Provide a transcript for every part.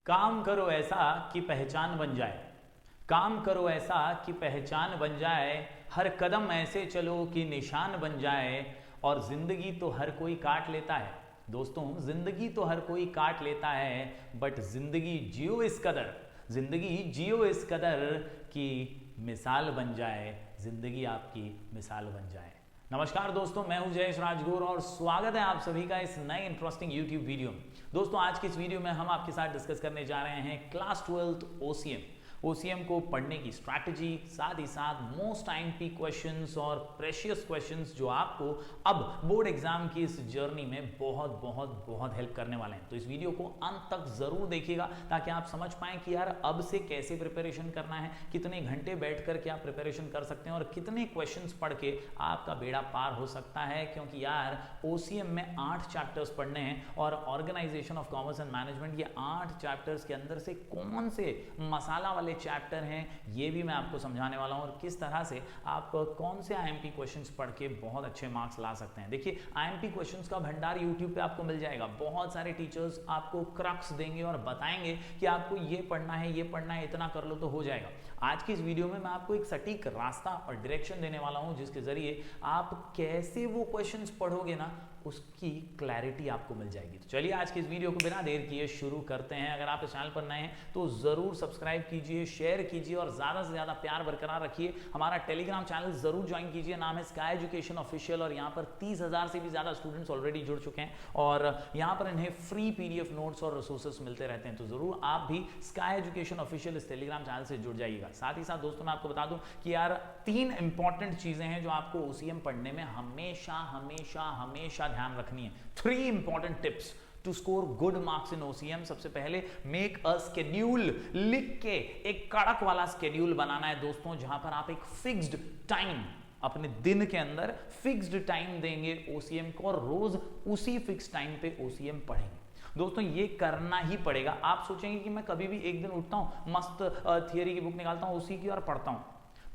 काम करो ऐसा कि पहचान बन जाए। काम करो ऐसा कि पहचान बन जाए। हर कदम ऐसे चलो कि निशान बन जाए। और जिंदगी तो हर कोई काट लेता है। दोस्तों, जिंदगी तो हर कोई काट लेता है, बट जिंदगी जियो इस कदर, जिंदगी जियो इस कदर कि मिसाल बन जाए, जिंदगी आपकी मिसाल बन जाए। नमस्कार दोस्तों, मैं हूं जयेश राजगुरु और स्वागत है आप सभी का इस नए इंटरेस्टिंग यूट्यूब वीडियो में। दोस्तों, आज की इस वीडियो में हम आपके साथ डिस्कस करने जा रहे हैं क्लास 12th ओसीएम को पढ़ने की स्ट्रैटेजी, साथ ही साथ मोस्ट आईएमपी क्वेश्चंस और प्रेशियस क्वेश्चंस जो आपको अब बोर्ड एग्जाम की इस जर्नी में बहुत बहुत बहुत हेल्प करने वाले हैं। तो इस वीडियो को अंत तक जरूर देखिएगा ताकि आप समझ पाएं कि यार अब से कैसे प्रिपरेशन करना है, कितने घंटे बैठ करके आप प्रिपरेशन कर सकते हैं और कितने क्वेश्चंस पढ़ के आपका बेड़ा पार हो सकता है। क्योंकि यार ओसीएम में 8 चैप्टर्स पढ़ने हैं और organisation of commerce and management, ये 8 चैप्टर्स के अंदर से कौन से मसाला वाले चैप्टर हैं ये भी मैं आपको समझाने वाला हूं और किस तरह से आप कौन से आईएमपी क्वेश्चंस पढ़ के बहुत अच्छे मार्क्स ला सकते हैं। देखिए, आईएमपी क्वेश्चंस का भंडार यूट्यूब पे आपको मिल जाएगा। बहुत सारे टीचर्स आपको क्रक्स देंगे और बताएंगे कि आपको ये पढ़ना है, ये पढ़ना है, इतना कर लो तो हो जाएगा। आज की इस वीडियो में मैं आपको एक सटीक रास्ता और डायरेक्शन देने वाला हूं जिसके जरिए आप कैसे वो क्वेश्चंस पढ़ोगे ना, उसकी क्लैरिटी आपको मिल जाएगी। तो चलिए आज की इस वीडियो को बिना देर किए शुरू करते हैं। अगर आप इस चैनल पर नए हैं तो जरूर सब्सक्राइब कीजिए, शेयर कीजिए और ज्यादा से ज्यादा प्यार बरकरार रखिए। हमारा टेलीग्राम चैनल जरूर ज्वाइन कीजिए, नाम है स्काई एजुकेशन ऑफिशियल और यहाँ पर 30,000 से भी ज्यादा स्टूडेंट्स ऑलरेडी जुड़ चुके हैं और यहाँ पर इन्हें फ्री पीडीएफ नोट्स और रिसोर्सेस मिलते रहते हैं। तो जरूर आप भी स्काई एजुकेशन ऑफिशियल इस टेलीग्राम चैनल से जुड़ जाइएगा। साथ ही साथ दोस्तों, मैं आपको बता दूं कि यार 3 इंपॉर्टेंट चीजें हैं जो आपको ओसीएम पढ़ने में हमेशा हमेशा हमेशा ध्यान रखनी है। 3 important tips to score good marks in OCM. सबसे पहले, मेक अ स्केड्यूल। लिख के एक कड़क वाला स्केड्यूल बनाना है दोस्तों, जहां पर आप एक फिक्स्ड टाइम अपने दिन के अंदर फिक्स्ड टाइम देंगे ओसीएम को और रोज उसी फिक्स टाइम पे ओसीएम पढ़ेंगे। दोस्तों, ये करना ही पड़ेगा। आप सोचेंगे कि मैं कभी भी एक दिन उठता हूं, मस्त थियरी की बुक निकालता हूं, उसी की और पढ़ता हूं,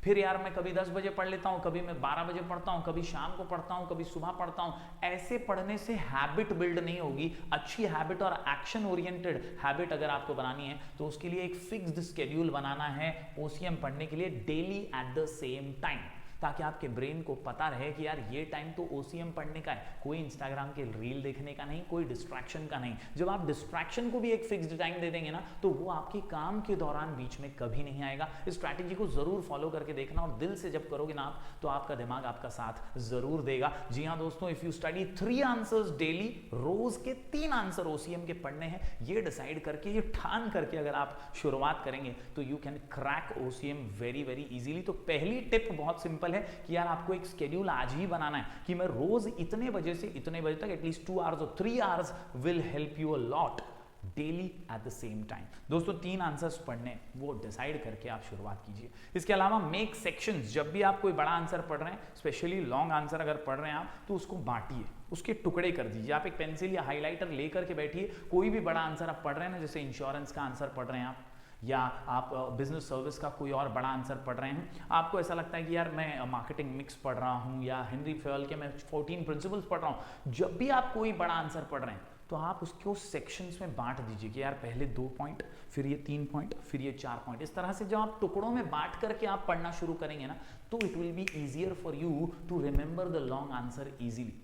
फिर यार मैं कभी 10 बजे पढ़ लेता हूं, कभी मैं 12 बजे पढ़ता हूं, कभी शाम को पढ़ता हूं, कभी सुबह पढ़ता हूं। ऐसे पढ़ने से हैबिट बिल्ड नहीं होगी। अच्छी हैबिट और एक्शन ओरिएंटेड हैबिट अगर आपको बनानी है तो उसके लिए एक फिक्स्ड स्केड्यूल बनाना है ओसीएम पढ़ने के लिए, daily at the same time, ताकि आपके ब्रेन को पता रहे कि यार ये टाइम तो ओसीएम पढ़ने का है, कोई इंस्टाग्राम के रील देखने का नहीं, कोई डिस्ट्रैक्शन का नहीं। जब आप डिस्ट्रैक्शन को भी एक फिक्स्ड टाइम दे देंगे ना, तो वो आपके काम के दौरान बीच में कभी नहीं आएगा। इस स्ट्रैटेजी को जरूर फॉलो करके देखना और दिल से जब करोगे ना आप, तो आपका दिमाग आपका साथ जरूर देगा। जी हाँ दोस्तों, if you study 3 answers daily, रोज के 3 आंसर ओसीएम के पढ़ने हैं, ये डिसाइड करके, ये ठान करके अगर आप शुरुआत करेंगे तो you can crack OCM very very easily. तो पहली टिप बहुत सिंपल है कि यार आपको एक स्केड्यूल आज ही बनाना है कि मैं रोज इतने बजे से इतने बजे तक एटलीस्ट 2 आवर्स और 3 hours will help you a lot daily at the same time. दोस्तों, 3 आंसर्स पढ़ने वो डिसाइड करके आप शुरुआत कीजिए। इसके अलावा मेक सेक्शंस। जब भी आप कोई बड़ा आंसर पढ़ रहे हैं, स्पेशली लॉन्ग आंसर अगर पढ़ रहे हैं आप, तो उसको बांटिए, उसके टुकड़े कर दीजिए। आप एक पेंसिल या हाईलाइटर लेकर के बैठिए। कोई भी बड़ा आंसर आप पढ़ रहे हैं ना, जैसे इंश्योरेंस का आंसर पढ़ रहे हैं आप, या आप बिजनेस सर्विस का कोई और बड़ा आंसर पढ़ रहे हैं, आपको ऐसा लगता है कि यार मैं मार्केटिंग मिक्स पढ़ रहा हूं या हेनरी फेयल के मैं 14 प्रिंसिपल्स पढ़ रहा हूं, जब भी आप कोई बड़ा आंसर पढ़ रहे हैं तो आप उसको सेक्शंस में बांट दीजिए कि यार पहले 2 पॉइंट, फिर ये 3 पॉइंट, फिर ये 4 पॉइंट। इस तरह से जब आप टुकड़ों में बांट करके आप पढ़ना शुरू करेंगे ना, तो it will be easier for you to remember the long answer easily.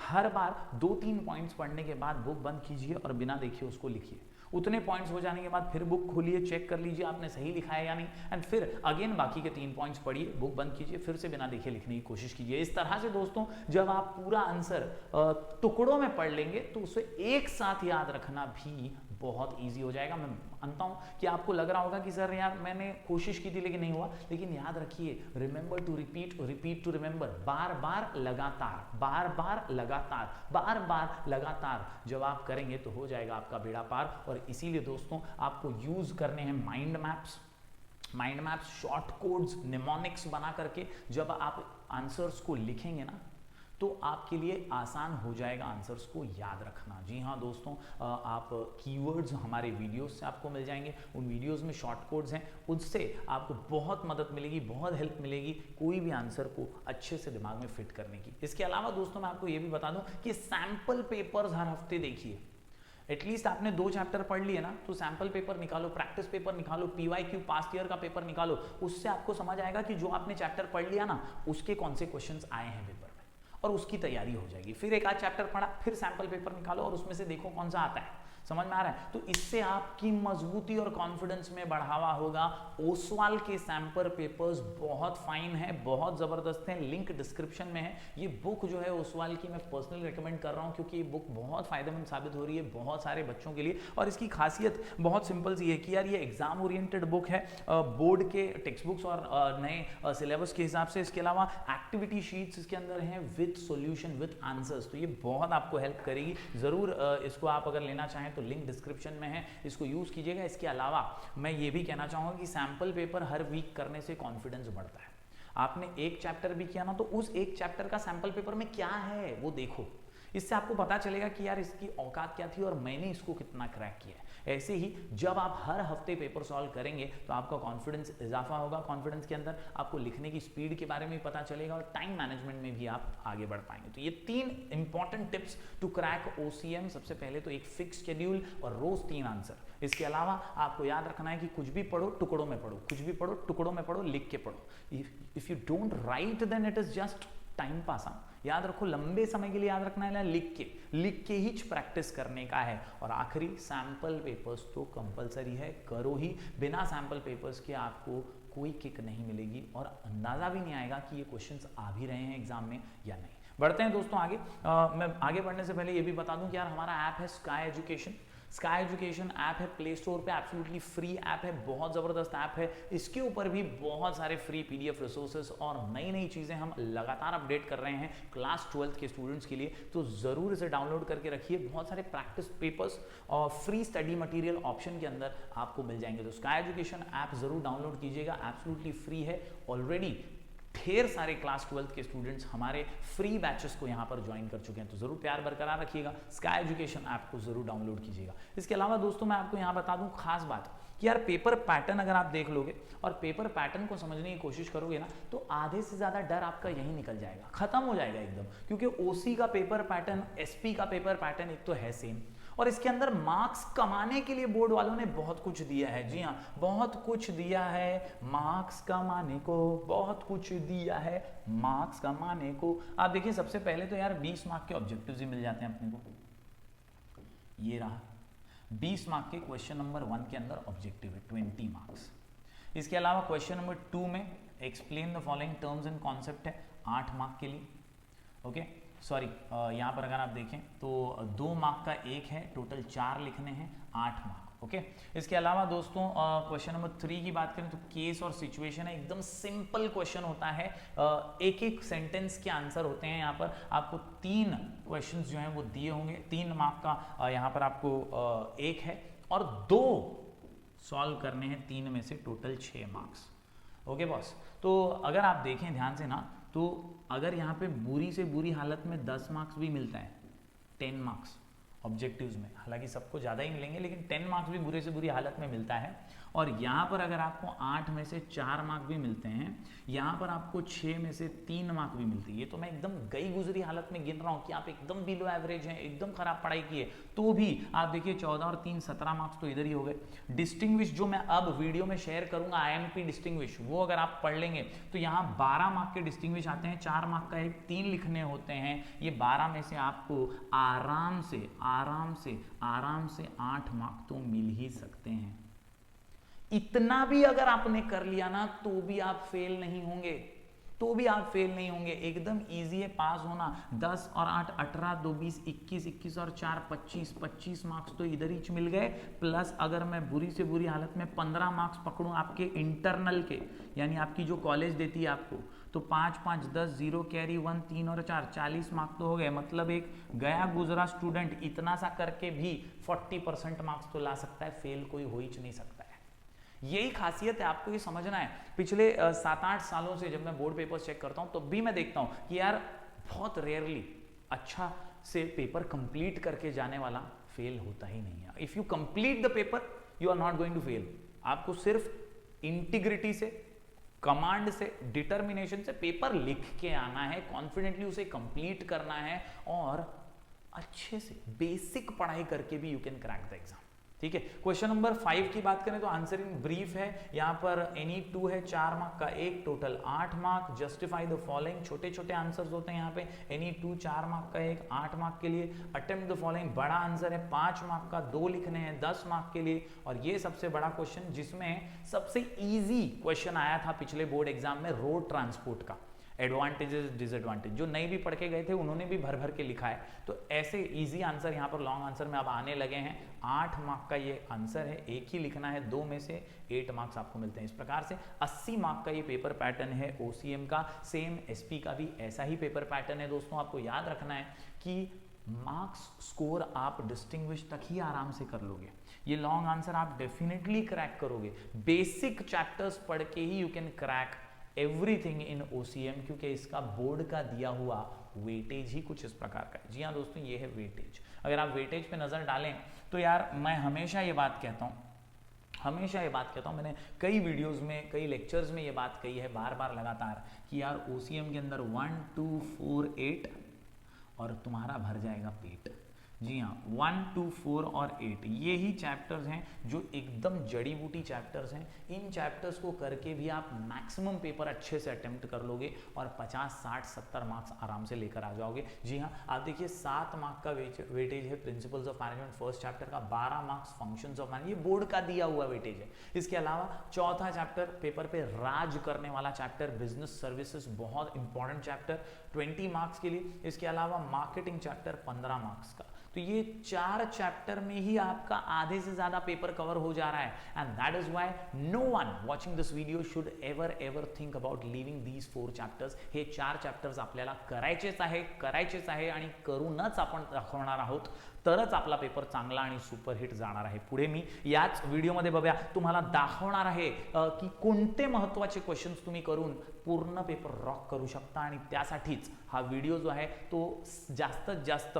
हर बार 2-3 पॉइंट्स पढ़ने के बाद बुक बंद कीजिए और बिना देखे उसको लिखिए। उतने पॉइंट्स हो जाने के बाद फिर बुक खोलिए, चेक कर लीजिए आपने सही लिखा है या नहीं, एंड फिर अगेन बाकी के 3 पॉइंट्स पढ़िए, बुक बंद कीजिए, फिर से बिना देखे लिखने की कोशिश कीजिए। इस तरह से दोस्तों, जब आप पूरा आंसर टुकड़ों में पढ़ लेंगे तो उसे एक साथ याद रखना भी बहुत ईजी हो जाएगा। मैं मानता हूं कि आपको लग रहा होगा कि सर यार मैंने कोशिश की थी लेकिन नहीं हुआ, लेकिन याद रखिए, remember to repeat, repeat to remember. बार बार लगातार, बार बार लगातार, बार बार लगातार जब आप करेंगे तो हो जाएगा आपका बेड़ा पार। और इसीलिए दोस्तों, आपको यूज करने हैं mind maps. Mind maps, short codes, mnemonics बना करके जब आप आंसर्स को लिखेंगे ना, तो आपके लिए आसान हो जाएगा आंसर्स को याद रखना। जी हाँ दोस्तों, आप कीवर्ड्स हमारे वीडियोस से आपको मिल जाएंगे। उन वीडियोस में शॉर्ट कोड्स हैं, उससे आपको बहुत मदद मिलेगी, बहुत हेल्प मिलेगी कोई भी आंसर को अच्छे से दिमाग में फिट करने की। इसके अलावा दोस्तों, मैं आपको ये भी बता दूं कि सैंपल पेपर्स हर हफ्ते देखिए। एटलीस्ट आपने 2 चैप्टर पढ़ लिए ना, तो सैंपल पेपर निकालो, प्रैक्टिस पेपर निकालो, PYQ पास्ट ईयर का पेपर निकालो, उससे आपको समझ आएगा कि जो आपने चैप्टर पढ़ लिया ना उसके कौन से क्वेश्चंस आए हैं पेपर में, और उसकी तैयारी हो जाएगी। फिर एक आध चैप्टर पढ़ा, फिर सैंपल पेपर निकालो और उसमें से देखो कौन सा आता है, समझ में आ रहा है। तो इससे आपकी मजबूती और कॉन्फिडेंस में बढ़ावा होगा। ओसवाल के सैंपल पेपर्स बहुत फाइन है, बहुत जबरदस्त है, लिंक डिस्क्रिप्शन में है। ये बुक जो है ओसवाल की मैं पर्सनली रिकमेंड कर रहा हूँ, क्योंकि ये बुक बहुत फायदेमंद साबित हो रही है बहुत सारे बच्चों के लिए। और इसकी खासियत बहुत सिंपल सी है कि यार ये एग्जाम ओरिएंटेड बुक है, बोर्ड के टेक्स्ट बुक्स और नए सिलेबस के हिसाब से। इसके अलावा एक्टिविटी शीट्स इसके अंदर हैं विद सॉल्यूशन विद आंसर्स, तो ये बहुत आपको हेल्प करेगी। जरूर इसको आप अगर लेना चाहें तो लिंक डिस्क्रिप्शन में है, इसको यूज कीजिएगा। इसके अलावा मैं ये भी कहना चाहूंगा कि सैंपल पेपर हर वीक करने से कॉन्फिडेंस बढ़ता है। आपने एक चैप्टर भी किया ना, तो उस एक चैप्टर का सैंपल पेपर में क्या है वो देखो, इससे आपको पता चलेगा कि यार इसकी औकात क्या थी और मैंने इसको कितना क्रैक किया है। ऐसे ही जब आप हर हफ्ते पेपर सॉल्व करेंगे तो आपका कॉन्फिडेंस इजाफा होगा, कॉन्फिडेंस के अंदर आपको लिखने की स्पीड के बारे में पता चलेगा और टाइम मैनेजमेंट में भी आप आगे बढ़ पाएंगे। तो ये 3 important tips to crack OCM। सबसे पहले तो एक फिक्स शेड्यूल और रोज 3 आंसर। इसके अलावा आपको याद रखना है कि कुछ भी पढ़ो टुकड़ों में पढ़ो, कुछ भी पढ़ो टुकड़ों में पढ़ो, लिख के पढ़ो। If you don't write then it is just time pass. याद रखो, लंबे समय के लिए याद रखना है, लिख के ही प्रैक्टिस करने का है। और आखिरी, सैंपल पेपर्स तो कंपलसरी है, करो ही। बिना सैंपल पेपर्स के आपको कोई किक नहीं मिलेगी और अंदाजा भी नहीं आएगा कि ये क्वेश्चंस आ भी रहे हैं एग्जाम में या नहीं। बढ़ते हैं दोस्तों आगे। मैं आगे बढ़ने से पहले ये भी बता दूं कि यार हमारा ऐप है sky education. Sky education app है प्ले स्टोर पे, एब्सोल्युटली फ्री ऐप है, बहुत ज़बरदस्त ऐप है। इसके ऊपर भी बहुत सारे फ्री PDF रिसोर्सेज और नई नई चीज़ें हम लगातार अपडेट कर रहे हैं क्लास 12th के स्टूडेंट्स के लिए। तो ज़रूर इसे डाउनलोड करके रखिए। बहुत सारे प्रैक्टिस पेपर्स और फ्री स्टडी मटेरियल ऑप्शन के अंदर आपको मिल जाएंगे। तो स्काई एजुकेशन ऐप ज़रूर डाउनलोड कीजिएगा, एब्सोल्युटली फ्री है। ऑलरेडी ढेर सारे क्लास 12th के स्टूडेंट्स हमारे फ्री बैचेस को यहाँ पर ज्वाइन कर चुके हैं, तो जरूर प्यार बरकरार रखिएगा। स्काई एजुकेशन ऐप को जरूर डाउनलोड कीजिएगा। इसके अलावा दोस्तों मैं आपको यहाँ बता दूं खास बात कि यार पेपर पैटर्न अगर आप देख लोगे और पेपर पैटर्न को समझने की कोशिश करोगे ना, तो आधे से ज्यादा डर आपका यही निकल जाएगा, खत्म हो जाएगा एकदम। क्योंकि OC का पेपर पैटर्न, SP का पेपर पैटर्न एक तो है सेम, और इसके अंदर मार्क्स कमाने के लिए बोर्ड वालों ने बहुत कुछ दिया है। जी हाँ, बहुत कुछ दिया है मार्क्स कमाने को, बहुत कुछ दिया है मार्क्स कमाने को। आप देखिए सबसे पहले तो यार 20 मार्क के ऑब्जेक्टिव्स ही मिल जाते हैं अपने को। ये रहा 20 मार्क के क्वेश्चन नंबर 1 के अंदर ऑब्जेक्टिव है 20 मार्क्स। इसके अलावा क्वेश्चन नंबर 2 में explain the following terms and concept है 8 मार्क के लिए। ओके सॉरी, यहाँ पर अगर आप देखें तो 2 मार्क का एक है, टोटल 4 लिखने हैं, 8 मार्क। ओके इसके अलावा दोस्तों क्वेश्चन नंबर 3 की बात करें तो केस और सिचुएशन है, एकदम सिंपल क्वेश्चन होता है। एक एक सेंटेंस के आंसर होते हैं। यहाँ पर आपको 3 क्वेश्चन जो हैं वो दिए होंगे, 3 मार्क का यहाँ पर आपको एक है और 2 सॉल्व करने हैं, 3 में से टोटल 6 मार्क्स। ओके बॉस, तो अगर आप देखें ध्यान से ना, तो अगर यहाँ पे बुरी से बुरी हालत में 10 मार्क्स भी मिलता है, 10 मार्क्स ऑब्जेक्टिव्स में, हालांकि सबको ज़्यादा ही मिलेंगे लेकिन 10 मार्क्स भी बुरे से बुरी हालत में मिलता है। और यहाँ पर अगर आपको 8 में से 4 मार्क भी मिलते हैं, यहाँ पर आपको 6 में से 3 मार्क भी मिलती है। ये तो मैं एकदम गई गुजरी हालत में गिन रहा हूँ कि आप एकदम बिलो एवरेज हैं, एकदम खराब पढ़ाई की है, तो भी आप देखिए 14 और 3 17 मार्क्स तो इधर ही हो गए। डिस्टिंग्विश जो मैं अब वीडियो में शेयर करूंगा, IMP डिस्टिंग्विश, वो अगर आप पढ़ लेंगे तो यहाँ 12 मार्क के डिस्टिंग्विश आते हैं, 4 मार्क का एक, 3 लिखने होते हैं। ये 12 में से आपको आराम से 8 मार्क तो मिल ही सकते हैं। इतना भी अगर आपने कर लिया ना तो भी आप फेल नहीं होंगे, एकदम इजी है पास होना। 10 और 8 18, 2 20, 21, 21 और 4 25, 25 मार्क्स तो इधर ही मिल गए। प्लस अगर मैं बुरी से बुरी हालत में 15 मार्क्स पकड़ूं आपके इंटरनल के, यानी आपकी जो कॉलेज देती है आपको, तो 5 5 10, 0 कैरी 1 3 और 4 40 मार्क्स तो हो गए। मतलब एक गया गुजरा स्टूडेंट इतना सा करके भी 40% मार्क्स तो ला सकता है, फेल कोई हो ही नहीं सकता है। यही खासियत है, आपको ये समझना है। पिछले 7-8 सालों से जब मैं बोर्ड पेपर चेक करता हूं तो भी मैं देखता हूं कि यार बहुत रेयरली अच्छा से पेपर कंप्लीट करके जाने वाला फेल होता ही नहीं है। If you complete the paper you are not going to fail. आपको सिर्फ इंटीग्रिटी से, कमांड से, डिटर्मिनेशन से पेपर लिख के आना है, कॉन्फिडेंटली उसे कंप्लीट करना है और अच्छे से बेसिक पढ़ाई करके भी you can crack the exam. ठीक है, क्वेश्चन नंबर 5 की बात करें तो आंसर इन ब्रीफ है। यहाँ पर एनी 2 है, 4 मार्क का, एक total 8 mark. Justify the following, छोटे छोटे आंसर्स होते हैं यहाँ पे। एनी 2 4 मार्क का, एक 8 मार्क के लिए। अटेम्प्ट द फॉलोइंग बड़ा आंसर है 5 मार्क का, 2 लिखने हैं 10 मार्क के लिए। और ये सबसे बड़ा क्वेश्चन जिसमें सबसे ईजी क्वेश्चन आया था पिछले बोर्ड एग्जाम में, रोड ट्रांसपोर्ट का, एडवांटेजेस डिसएडवांटेज, जो नहीं भी पढ़ के गए थे उन्होंने भी भर भर के लिखा है। तो ऐसे इजी आंसर यहाँ पर लॉन्ग आंसर में अब आने लगे हैं। 8 मार्क का ये आंसर है, एक ही लिखना है, 2 में से 8 मार्क्स आपको मिलते हैं। इस प्रकार से 80 मार्क का ये पेपर पैटर्न है ओसीएम का। सेम एसपी का भी ऐसा ही पेपर पैटर्न है। दोस्तों आपको याद रखना है कि मार्क्स स्कोर आप डिस्टिंग्विश तक ही आराम से कर लोगे, ये लॉन्ग आंसर आप डेफिनेटली क्रैक करोगे। बेसिक चैप्टर्स पढ़ के ही you can crack everything in OCM, क्योंकि इसका बोर्ड का दिया हुआ वेटेज ही कुछ इस प्रकार का है। जी हाँ दोस्तों, ये है वेटेज। अगर आप वेटेज पे नजर डालें तो यार मैं हमेशा ये बात कहता हूँ, मैंने कई वीडियोस में, कई लेक्चर्स में ये बात कही है बार बार लगातार, कि यार ओसीएम के अंदर 1 2 4 8 और तुम्हारा भर जाएगा पेट। जी हाँ, 1 2 4 और 8 ये ही चैप्टर्स हैं जो एकदम जड़ी बूटी चैप्टर्स हैं। इन चैप्टर्स को करके भी आप मैक्सिमम पेपर अच्छे से अटेम्प्ट कर लोगे और 50 60 70 मार्क्स आराम से लेकर आ जाओगे। जी हाँ, आप देखिए 7 मार्क का वेटेज है principles of management first chapter का, 12 मार्क्स फंक्शंस ऑफ मैनेजमेंट, ये बोर्ड का दिया हुआ वेटेज है। इसके अलावा चौथा चैप्टर पेपर पे राज करने वाला चैप्टर बिजनेस सर्विसेज, बहुत इंपॉर्टेंट चैप्टर, 20 मार्क्स के लिए। इसके अलावा मार्केटिंग चैप्टर 15 मार्क्स का। तो ये 4 चैप्टर में ही आपका आधे से ज्यादा पेपर कवर हो जा रहा है। And that is why no one watching this video should ever think about leaving these 4 chapters. हे 4 चॅप्टर्स आपल्याला करायचेच आहे आणि करूनच आपण दाखवणार आहोत, तरच आपला पेपर चांगला आणि सुपरहिट जाणार आहे। पुढे मी याच व्हिडिओमध्ये बघूया तुम्हाला दाखवणार आहे की कोणते महत्त्वाचे क्वेश्चन्स तुम्ही करून पूर्ण पेपर रॉक करू शकता। आणि त्यासाठीच हा व्हिडिओ जो आहे तो जास्तीत जास्त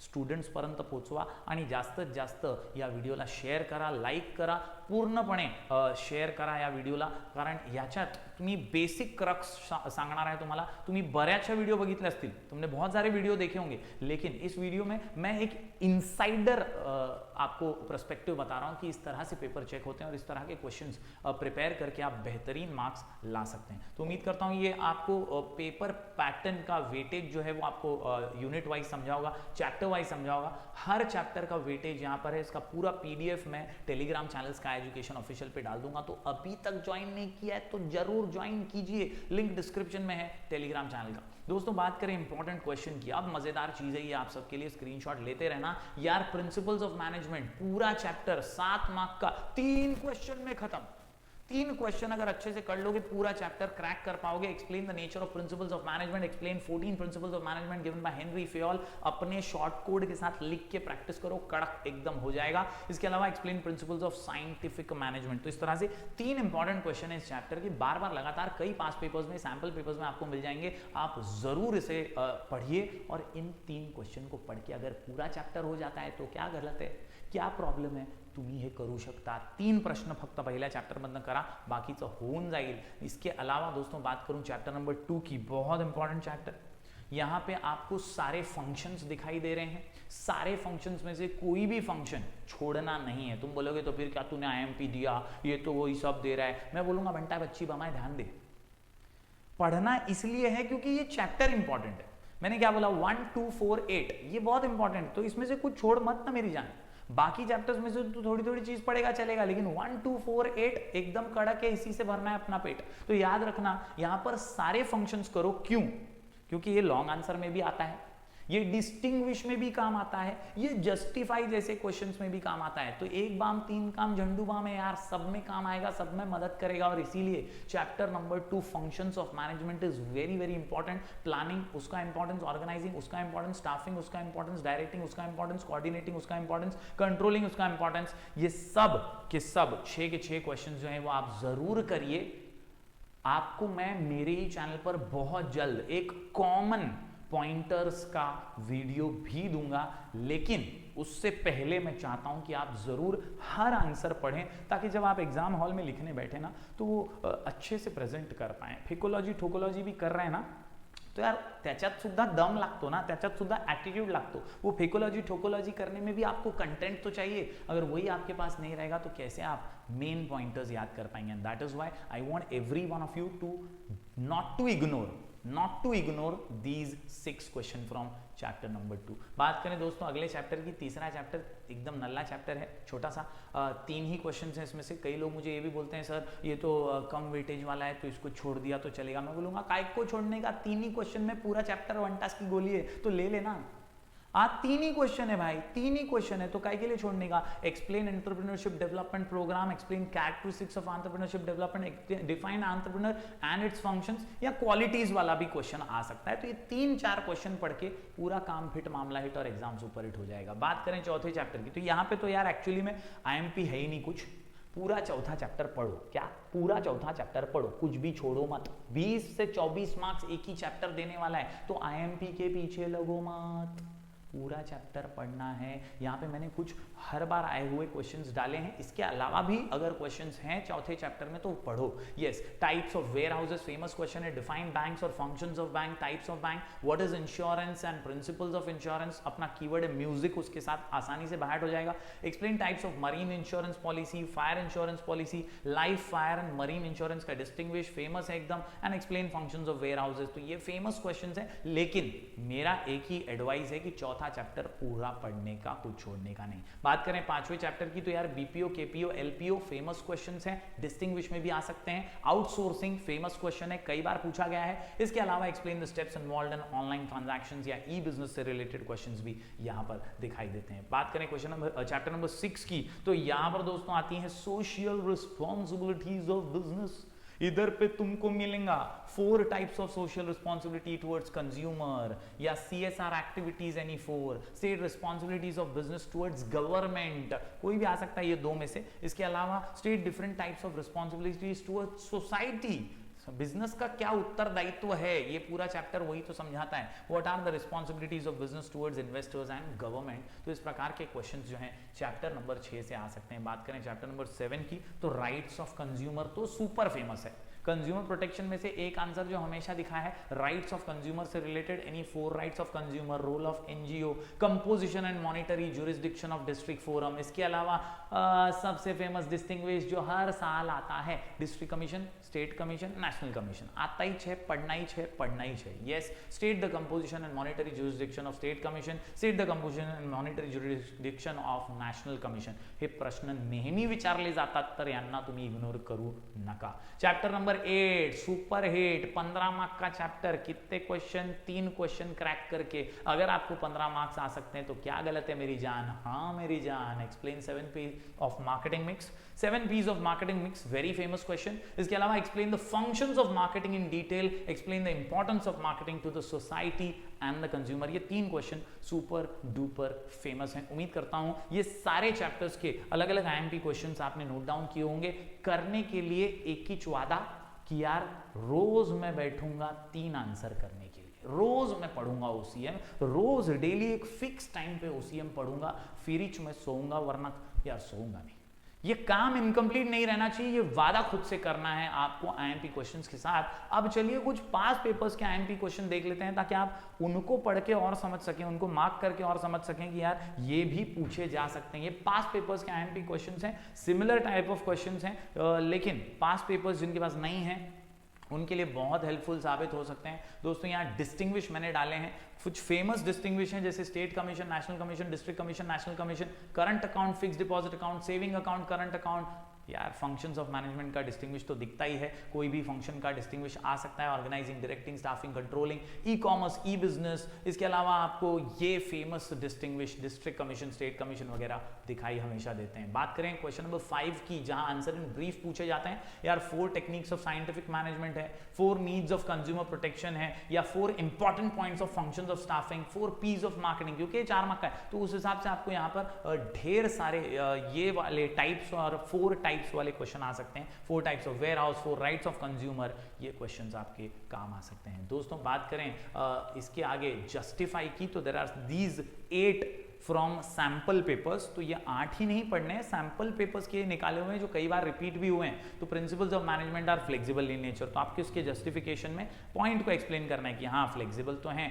स्टुडंट्स पर्यंत पोहोचवा आणि जास्तीत जास्त या व्हिडिओला शेअर करा, लाईक करा, पूर्णपणे शेअर करा या व्हिडिओला, कारण याच्यात तुम्ही बेसिक क्रक्स सांगणार आहे तुम्हाला। तुम्ही बऱ्याचशा वीडियो बघितले असतील, तुमने बहुत सारे वीडियो देखे होंगे, लेकिन इस वीडियो में मैं एक इनसाइडर आपको पर्सपेक्टिव बता रहा हूं कि इस तरह से पेपर चेक होते हैं और इस तरह के क्वेश्चंस प्रिपेयर करके आप बेहतरीन मार्क्स ला सकते हैं। तो उम्मीद करता हूं ये आपको पेपर पैटर्न का वेटेज जो है वो आपको यूनिट वाइज समझा होगा, चैप्टर वाइज समझा होगा। हर चैप्टर का वेटेज यहाँ पर है, इसका पूरा पीडीएफ मैं Telegram channel sky education official पे डाल दूंगा। तो अभी तक ज्वाइन नहीं किया है तो जरूर ज्वाइन कीजिए, लिंक डिस्क्रिप्शन में है टेलीग्राम चैनल का। दोस्तों बात करें इंपॉर्टेंट क्वेश्चन की, अब मजेदार चीज है ये आप सबके लिए, स्क्रीनशॉट लेते रहना यार। प्रिंसिपल्स ऑफ मैनेजमेंट पूरा चैप्टर 7 मार्क का 3 क्वेश्चन में खत्म। 3 क्वेश्चन अगर अच्छे से कर लोगे पूरा चैप्टर क्रैक कर पाओगे। Explain the nature of principles of management, explain 14 principles of management given by Henry Fayol, अपने शॉर्ट कोड के साथ लिख के प्रैक्टिस करो, कड़क एकदम हो जाएगा। इसके अलावा explain principles of scientific management. तो इस तरह से 3 इंपॉर्टेंट क्वेश्चन है इस चैप्टर के, बार बार लगातार कई पास पेपर्स में, सैंपल पेपर्स में आपको मिल जाएंगे। आप जरूर इसे पढ़िए और इन 3 क्वेश्चन को पढ़ के अगर पूरा चैप्टर हो जाता है तो क्या गलत है, क्या प्रॉब्लेम है, तुम्ही हे करू शकता। 3 प्रश्न फक्त पहिल्या चॅप्टर मधनं करा, बाकीचं होऊन जाईल। इसके अलावा दोस्तों बात करूं चैप्टर नंबर 2 की, बहुत इंपॉर्टेंट चैप्टर। यहाँ पे आपको सारे फंक्शंस दिखाई दे रहे हैं, सारे फंक्शंस में से कोई भी फंक्शन छोड़ना नहीं है। तुम बोलोगे तो फिर क्या तूने आईएमपी दिया, ये तो वही सब दे रहा है। मैं बोलूंगा बंटा बच्ची बमाए ध्यान दे, पढ़ना इसलिए है क्योंकि ये चैप्टर इंपॉर्टेंट है। मैंने क्या बोला, 1 2 4 8 ये बहुत इंपॉर्टेंट, तो इसमें से कुछ छोड़ मत ना मेरी जान। बाकी चैप्टर्स में से तो थोड़ी थोड़ी चीज पड़ेगा चलेगा, लेकिन 1 2 4 8 एकदम कड़क है, इसी से भरना है अपना पेट। तो याद रखना यहां पर सारे फंक्शंस करो। क्यों? क्योंकि ये लॉन्ग आंसर में भी आता है, ये डिस्टिंग्विश में भी काम आता है, ये जस्टिफाई जैसे क्वेश्चंस में भी काम आता है। तो एक बाम 3 काम झंडू बाम है यार, सब में काम आएगा, सब में मदद करेगा। और इसीलिए chapter number 2 functions of management is very very important. Planning उसका इंपॉर्टेंस, ऑर्गेनाइजिंग उसका इंपॉर्टेंस, स्टाफिंग उसका इंपॉर्टेंस, डायरेक्टिंग उसका इंपॉर्टेंस, कोऑर्डिनेटिंग उसका इंपॉर्टेंस, कंट्रोलिंग उसका इंपॉर्टेंस, ये सब के सब 6 के 6 क्वेश्चन जो है वो आप जरूर करिए। आपको मैं मेरे ही चैनल पर बहुत जल्द एक कॉमन पॉइंटर्स का वीडियो भी दूंगा, लेकिन उससे पहले मैं चाहता हूं कि आप जरूर हर आंसर पढ़ें, ताकि जब आप एग्जाम हॉल में लिखने बैठे ना तो वो अच्छे से प्रेजेंट कर पाए। फिकोलॉजी ठोकोलॉजी भी कर रहे हैं ना, तो यार त्याच्यात सुद्धा दम लागतो ना, त्याच्यात सुद्धा ॲटिट्यूड लागतो. वो फेकोलॉजी ठोकोलॉजी करने में भी आपको कंटेंट तो चाहिए. अगर वही आपके पास नहीं रहेगा तो कैसे आप मेन पॉइंटर्स याद कर पाएंगे. And that is why I want every one of you to not to ignore these 6 question from chapter number 2. बात करें दोस्तों अगले चैप्टर की. तीसरा चैप्टर एकदम नल्ला चैप्टर है, छोटा सा. 3 ही क्वेश्चन हैं इसमें से. कई लोग मुझे ये भी बोलते हैं सर ये तो कम वेटेज वाला है तो इसको छोड़ दिया तो चलेगा. मैं बोलूंगा काय को छोड़ने का, 3 ही क्वेश्चन में पूरा चैप्टर 1 टास्क की गोली है तो ले लेना. आज 3 ही क्वेश्चन है भाई, 3 ही क्वेश्चन है तो काय के लिए छोड़ने का. Explain entrepreneurship development programme, explain characteristics of entrepreneurship development, define entrepreneur and its functions, या क्वालिटीज वाला भी क्वेश्चन आ सकता है. तो ये 3-4 क्वेश्चन पढ़ के पूरा काम फिट, मामला हिट और एग्जाम सुपर हिट हो जाएगा. बात करें चौथे चैप्टर की, तो यहाँ पे तो यार एक्चुअली में IMP है ही नहीं कुछ. पूरा चौथा चैप्टर पढ़ो. क्या पूरा चौथा चैप्टर पढ़ो, कुछ भी छोड़ो मत. 20 से 24 मार्क्स एक ही चैप्टर देने वाला है तो IMP के पीछे लगो मत. पूरा चैप्टर पढ़ना है. यहाँ पे मैंने कुछ हर बार आए हुए क्वेश्चंस डाले हैं. इसके अलावा भी अगर क्वेश्चंस हैं चौथे चैप्टर में तो पढ़ो. Yes, types of warehouses famous question है. डिफाइन बैंक्स और functions of bank, types of bank, what is insurance and principles of insurance. अपना कीवर्ड है म्यूजिक, उसके साथ आसानी से बाहर हो जाएगा. Explain types of marine insurance policy, fire insurance policy, life fire and marine insurance का डिस्टिंग्विश, फेमस है एकदम. And explain functions of warehouses. तो ये फेमस क्वेश्चंस है, लेकिन मेरा एक ही एडवाइस है कि चौथा चैप्टर पूरा पढ़ने का, कुछ छोड़ने का नहीं. बात करें 5वें चैप्टर की, तो यार BPO, KPO, LPO famous questions हैं. डिस्टिंग्विश में भी आ सकते हैं. आउटसोर्सिंग फेमस क्वेश्चन है, कई बार पूछा गया है. इसके अलावा explain the steps involved in online transactions या ई बिजनेस से रिलेटेड क्वेश्चंस भी यहां पर दिखाई देते हैं. बात करें क्वेश्चन नंबर चैप्टर नंबर 6 की, तो यहां पर दोस्तों आती है सोशल रिस्पॉन्सिबिलिटीज ऑफ बिजनेस. इधर पे तुमको मिलेगा 4 types of social responsibility towards consumer, या CSR activities any 4, state responsibilities of business towards government, कोई भी आ सकता है ये 2 में से. इसके अलावा state different types of responsibilities towards society. Business का क्या उत्तरदायित्व है, ये पूरा चैप्टर वही तो समझाता है. What are the responsibilities of business towards investors and government. तो इस प्रकार के क्वेश्चंस जो हैं चैप्टर नंबर 6 से आ सकते हैं. बात करें चैप्टर नंबर 7 की, तो राइट्स ऑफ कंज्यूमर तो सुपर फेमस है. कंज्यूमर प्रोटेक्शन में से एक आंसर जो हमेशा दिखा है राइट्स ऑफ कंज्यूमर से related, any 4 rights of consumer, role of NGO, composition and monetary jurisdiction of district forum. इसके अलावा सबसे फेमस डिस्टिंग्विश जो हर साल आता है, district commission, state commission, national commission. आता ही छे, पढ़ना ही छे, पढ़ना ही छे. Yes, state the composition and monetary jurisdiction of state commission, state the composition and monetary jurisdiction of national commission. हे प्रश्न नेहमी विचारले जातात, तर यांना तुम्ही इग्नोर करू नका. Chapter number 8 super hit, 15 mark का चैप्टर. कितने क्वेश्चन? 3 क्वेश्चन क्रैक करके अगर आपको 15 मार्क्स आ सकते हैं तो क्या गलत है मेरी जान. हाँ मेरी जान. Explain 7 P's of marketing mix. 7 P's of marketing mix, very famous question. इसके अलावा explain the functions of marketing in detail, explain the importance of marketing to the society and the consumer. ये 3 क्वेश्चन सुपर डुपर फेमस हैं. उम्मीद करता हूं ये सारे chapters के अलग अलग IMP क्वेश्चंस आपने नोट डाउन किए होंगे. करने के लिए एक ही वादा कि यार रोज मैं बैठूंगा 3 आंसर करने के लिए. रोज मैं पढ़ूंगा OCM, रोज डेली एक फिक्स टाइम पे OCM पढ़ूंगा. फिर ही मैं सोऊंगा, वरना यार सोऊंगा नहीं. ये काम इनकम्प्लीट नहीं रहना चाहिए. ये वादा खुद से करना है आपको IMP क्वेश्चंस के साथ. अब चलिए कुछ पास पेपर्स के IMP क्वेश्चन देख लेते हैं, ताकि आप उनको पढ़ के और समझ सकें, उनको मार्क करके और समझ सकें कि यार ये भी पूछे जा सकते हैं. ये पास पेपर्स के IMP क्वेश्चंस हैं, सिमिलर टाइप ऑफ क्वेश्चंस हैं, लेकिन पास पेपर्स जिनके पास नहीं है उनके लिए बहुत हेल्पफुल साबित हो सकते हैं. दोस्तों यहाँ डिस्टिंग्विश मैंने डाले हैं, कुछ फेमस डिस्टिंग्विश हैं जैसे state commission, national commission, district commission, national commission, current account, fixed deposit account, saving account, current account. यार फंक्शंस ऑफ मैनेजमेंट का डिस्टिंग्विश तो दिखता ही है, कोई भी फंक्शन का डिस्टिंग्विश आ सकता है. Organising, directing, staffing, controlling, e commerce, e business. इसके अलावा आपको ये famous distinguish district commission, state commission वगैरह दिखाई हमेशा देते हैं. बात करें क्वेश्चन नंबर 5 की, जहां आंसर इन ब्रीफ पूछे जाते हैं. यार 4 टेक्निक्स ऑफ साइंटिफिक मैनेजमेंट है, 4 नीड्स ऑफ कंज्यूमर प्रोटेक्शन है, या 4 important points of functions of staffing, 4 P's of marketing. क्योंकि 4 मार्क का है तो उस हिसाब से आपको यहाँ पर ढेर सारे ये वाले टाइप्स और 4 टाइप्स वाले क्वेश्चन आ सकते हैं. 4 types of warehouse, 4 rights of consumer, ये क्वेश्चंस आपके काम आ सकते हैं. दोस्तों बात करें इसके आगे जस्टिफाई की, तो there are these 8 from sample papers. तो ये 8 ही नहीं पढ़ने हैं, सैंपल पेपर्स के निकाले हुए हैं जो कई बार रिपीट भी हुए हैं। तो principles of management are flexible in nature, तो आपके उसके जस्टिफिकेशन में पॉइंट को एक्सप्लेन करना है कि हाँ फ्लेक्सिबल तो हैं,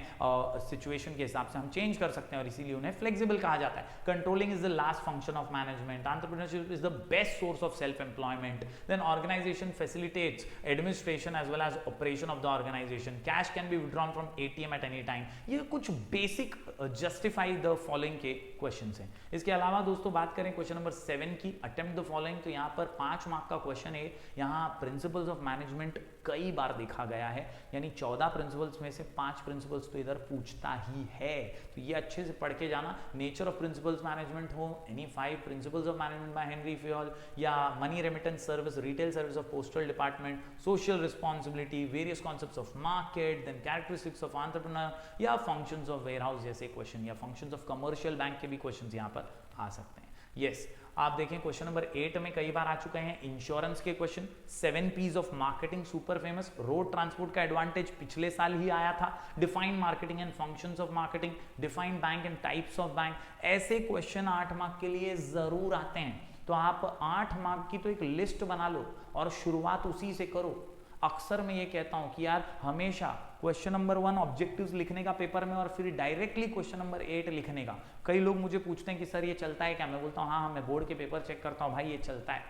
सिचुएशन के हिसाब से हम चेंज कर सकते हैं और इसीलिए उन्हें फ्लेक्सिबल कहा जाता है। Controlling is the last function of management, entrepreneurship is the best source of self employment, then organisation facilitates administration as well as operation of the organisation, cash can be withdrawn from ATM at any time. ये कुछ basic justify the following के question हैं। इसके अलावा दोस्तों बात करें question number 7 की, अटेम्प्ट द फॉलोइंग, तो यहाँ पर 5 मार्क का क्वेश्चन है। यहाँ प्रिंसिपल्स ऑफ मैनेजमेंट कई बार देखा गया है, यानी 14 प्रिंसिपल्स में से 5 प्रिंसिपल्स तो इधर पूछता ही है, तो ये अच्छे से पढ़ के जाना। नेचर ऑफ प्रिंसिपल्स मैनेजमेंट हो, any 5 principles of management by Henry Fayol, या money remittance service, retail service of postal department, social responsibility, various concepts of market, then characteristics of entrepreneur, या फंक्शंस ऑफ वेयरहाउस जैसे question, या functions of commercial bank के भी question यहाँ पर आ सकते हैं। यस, आप देखें क्वेश्चन नंबर 8 में कई बार आ चुके हैं इंश्योरेंस के question. 7 P's of marketing super famous, road transport का एडवांटेज पिछले साल ही आया था, define marketing and functions of marketing, define bank and types of bank. ऐसे क्वेश्चन 8 मार्क के लिए जरूर आते हैं, तो आप 8 मार्क की तो एक लिस्ट बना लो और शुरुआत उसी से करो। अक्सर मैं ये कहता हूं कि यार हमेशा क्वेश्चन नंबर 1 ऑब्जेक्टिव्स लिखने का पेपर में और फिर डायरेक्टली क्वेश्चन नंबर 8 लिखने का। कई लोग मुझे पूछते हैं कि सर ये चलता है क्या, मैं बोलता हूँ हाँ मैं बोर्ड के पेपर चेक करता हूँ भाई, ये चलता है।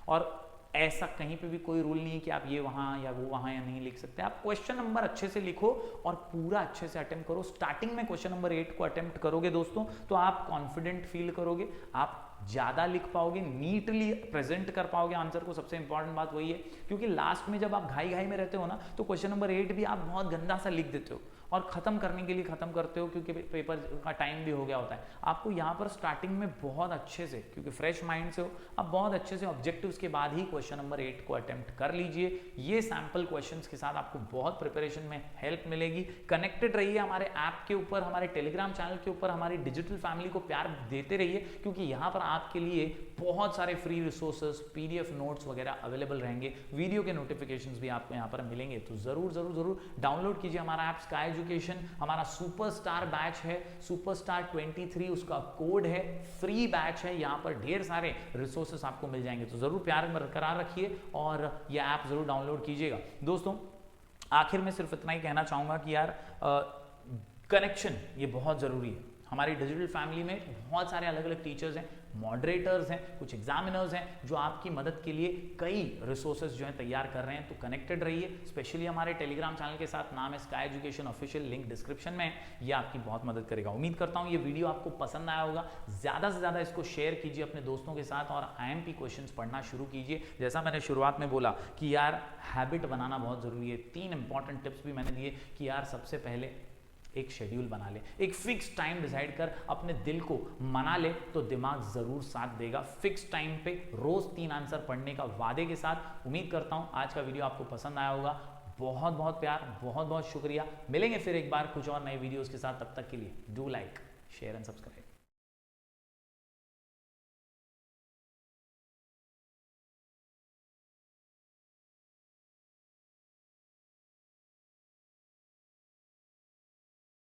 और ऐसा कहीं पे भी कोई रूल नहीं है कि आप ये वहाँ या वो वहाँ या नहीं लिख सकते। आप क्वेश्चन नंबर अच्छे से लिखो और पूरा अच्छे से अटेम्प्ट करो। स्टार्टिंग में क्वेश्चन नंबर 8 को अटेम्प्ट करोगे दोस्तों तो आप कॉन्फिडेंट फील करोगे, आप ज्यादा लिख पाओगे, नीटली प्रेजेंट कर पाओगे आंसर को। सबसे इंपॉर्टेंट बात वही है, क्योंकि लास्ट में जब आप घाई घाई में रहते हो ना तो क्वेश्चन नंबर 8 भी आप बहुत गंदा सा लिख देते हो और खत्म करने के लिए खत्म करते हो, क्योंकि पेपर का टाइम भी हो गया होता है। आपको यहाँ पर स्टार्टिंग में बहुत अच्छे से, क्योंकि फ्रेश माइंड से हो, आप बहुत अच्छे से ऑब्जेक्टिव्स के बाद ही क्वेश्चन नंबर 8 को अटेम्प्ट कर लीजिए। ये सैंपल क्वेश्चंस के साथ आपको बहुत प्रिपरेशन में हेल्प मिलेगी। कनेक्टेड रहिए हमारे ऐप के ऊपर, हमारे टेलीग्राम चैनल के ऊपर, हमारी डिजिटल फैमिली को प्यार देते रहिए, क्योंकि यहाँ पर आपके लिए बहुत सारे फ्री रिसोर्सेस, PDF नोट्स वगैरह अवेलेबल रहेंगे, वीडियो के नोटिफिकेशंस भी आपको यहाँ पर मिलेंगे। तो जरूर जरूर जरूर डाउनलोड कीजिए हमारा ऐप स्काई एजुकेशन। हमारा सुपरस्टार बैच है, सुपरस्टार 23 उसका कोड है, फ्री बैच है। यहाँ पर ढेर सारे रिसोर्सेस आपको मिल जाएंगे, तो जरूर प्यार बरकरार रखिए और ये ऐप जरूर डाउनलोड कीजिएगा। दोस्तों आखिर में सिर्फ इतना ही कहना चाहूंगा कि यार कनेक्शन ये बहुत जरूरी है। हमारी डिजिटल फैमिली में बहुत सारे अलग अलग टीचर्स हैं, मॉडरेटर्स हैं, कुछ एग्जामिनर्स हैं जो आपकी मदद के लिए कई रिसोर्सेज जो हैं तैयार कर रहे हैं। तो कनेक्टेड रहिए, स्पेशली हमारे टेलीग्राम चैनल के साथ, नाम है sky education official, link description में है। ये आपकी बहुत मदद करेगा। उम्मीद करता हूँ ये वीडियो आपको पसंद आया होगा। ज़्यादा से ज़्यादा इसको शेयर कीजिए अपने दोस्तों के साथ और IMP क्वेश्चंस पढ़ना शुरू कीजिए। जैसा मैंने शुरुआत में बोला कि यार हैबिट बनाना बहुत ज़रूरी है। 3 इंपॉर्टेंट टिप्स भी मैंने दिए कि यार सबसे पहले एक शेड्यूल बना ले, एक फिक्स टाइम डिसाइड कर अपने दिल को मना ले तो दिमाग जरूर साथ देगा। फिक्स टाइम पे रोज 3 आंसर पढ़ने का वादे के साथ। उम्मीद करता हूं आज का वीडियो आपको पसंद आया होगा। बहुत बहुत प्यार, बहुत बहुत शुक्रिया। मिलेंगे फिर एक बार कुछ और नए वीडियोस के साथ, तब तक के लिए do like, share and subscribe.